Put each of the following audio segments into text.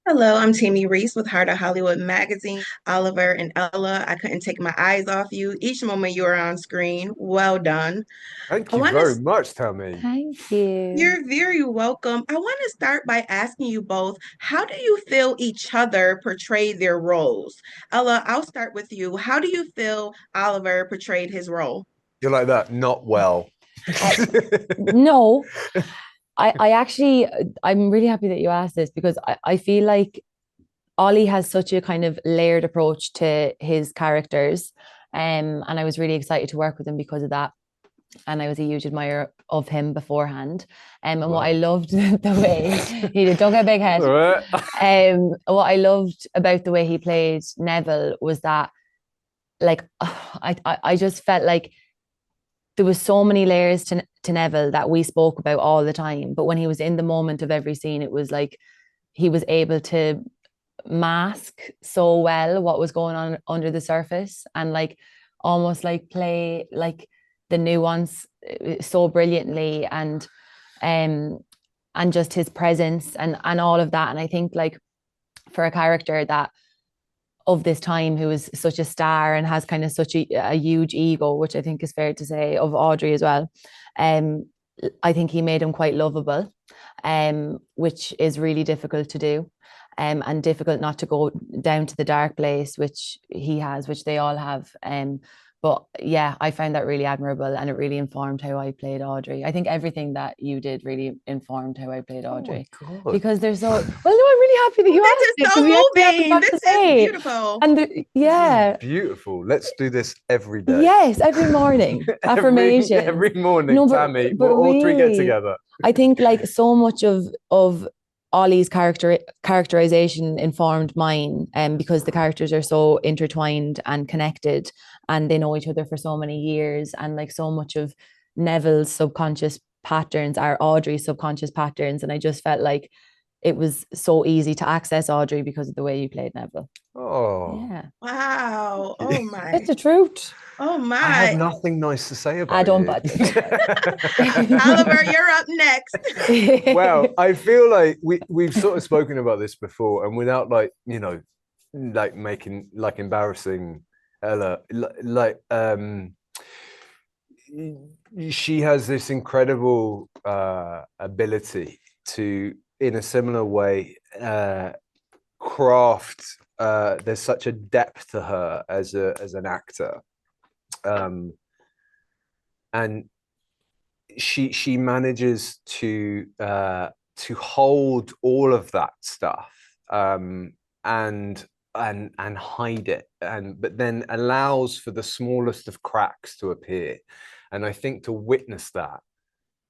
Hello, I'm Tammy Reese with Heart of Hollywood Magazine. Oliver and Ella, I couldn't take my eyes off you. Each moment you were on screen, well done. Thank I you want to, very much, Tammy. Thank you. you're very welcome. I want to start by asking you both, how do you feel each other portray their roles? Ella, I'll start with you. How do you feel Oliver portrayed his role? You're like that, not well. Uh, no, I actually, I'm really happy that you asked this because I feel like Ollie has such a kind of layered approach to his characters. And I was really excited to work with him because of that. And I was a huge admirer of him beforehand. And what I Wow. loved the way he did, don't get a big head. All right. What I loved about the way he played Neville was that, like, I just felt like there was so many layers to Neville that we spoke about all the time. But when he was in the moment of every scene, it was like he was able to mask so well what was going on under the surface and like almost like play like the nuance so brilliantly um and just his presence and all of that. And I think like for a character that of this time who is such a star and has kind of such a huge ego, which I think is fair to say of Audrey as well. Um, I think he made him quite lovable, which is really difficult to do. And difficult not to go down to the dark place, which he has, which they all have. But yeah, I found that really admirable and it really informed how I played Audrey. I think everything that you did really informed how I played Oh my Audrey God. because they're so, well, no, I'm really happy that you This asked is it because so we actually have moving. stuff This to is say. beautiful. And This is yeah, beautiful. Let's do this every day. yes, every morning, Every affirmations. morning, No, Tammy. but We'll all three get really, together. I think like so much of Ollie's characterization informed mine, because the characters are so intertwined and connected, and they know each other for so many years, and like so much of Neville's subconscious patterns are Audrey's subconscious patterns, and I just felt like it was so easy to access Audrey because of the way you played Neville. Oh, Yeah, Wow. I Oh my. it's the truth. Oh have my. nothing nice to say I about don't, you. but Oliver, you're up next. Well, I feel like we've sort of spoken about this before, and without like like making like embarrassing Ella, like she has this incredible ability to, in a similar way, craft. There's such a depth to her as an actor, um, and she manages to hold all of that stuff, and and hide it, and but then allows for the smallest of cracks to appear. And I think to witness that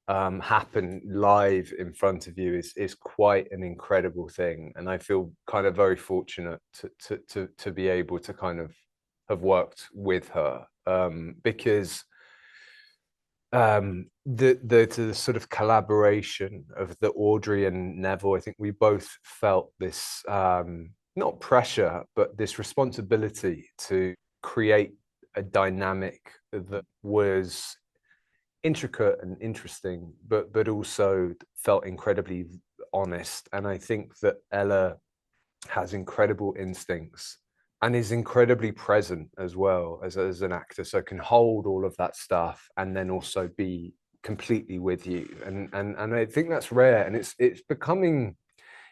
happen live in front of you is quite an incredible thing. And I feel kind of very fortunate to be able to kind of have worked with her, because the sort of collaboration of the Audrey and Neville, I think we both felt this, not pressure, but this responsibility to create a dynamic that was intricate and interesting, but also felt incredibly honest. And I think that Ella has incredible instincts and is incredibly present as well as an actor, so can hold all of that stuff and then also be completely with you. And I think that's rare, and it's becoming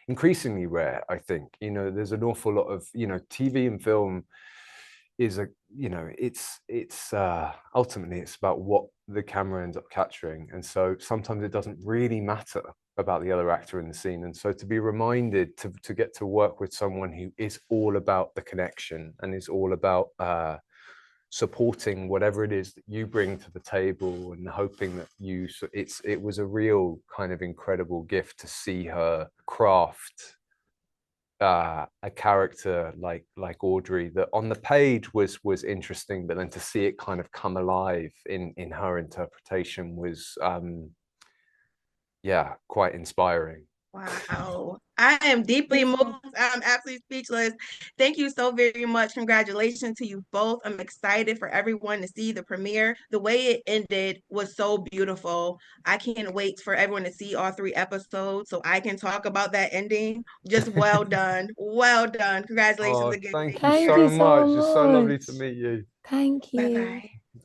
increasingly rare. I think, there's an awful lot of, TV and film is a, it's ultimately it's about what the camera ends up capturing, and so sometimes it doesn't really matter about the other actor in the scene. And so to be reminded to get to work with someone who is all about the connection and is all about supporting whatever it is that you bring to the table, and hoping that it was a real kind of incredible gift to see her craft a character like Audrey, that on the page was interesting, but then to see it kind of come alive in her interpretation was, yeah, quite inspiring. Wow. I am deeply Thanks, moved. love. I'm absolutely speechless. Thank you so very much. Congratulations to you both. I'm excited for everyone to see the premiere. The way it ended was so beautiful. I can't wait for everyone to see all 3 episodes so I can talk about that ending. Just well done. Well done. Congratulations Oh, again. thank Thank you Thank you. so you so much. It's so lovely to much. meet you. Thank Bye you. bye.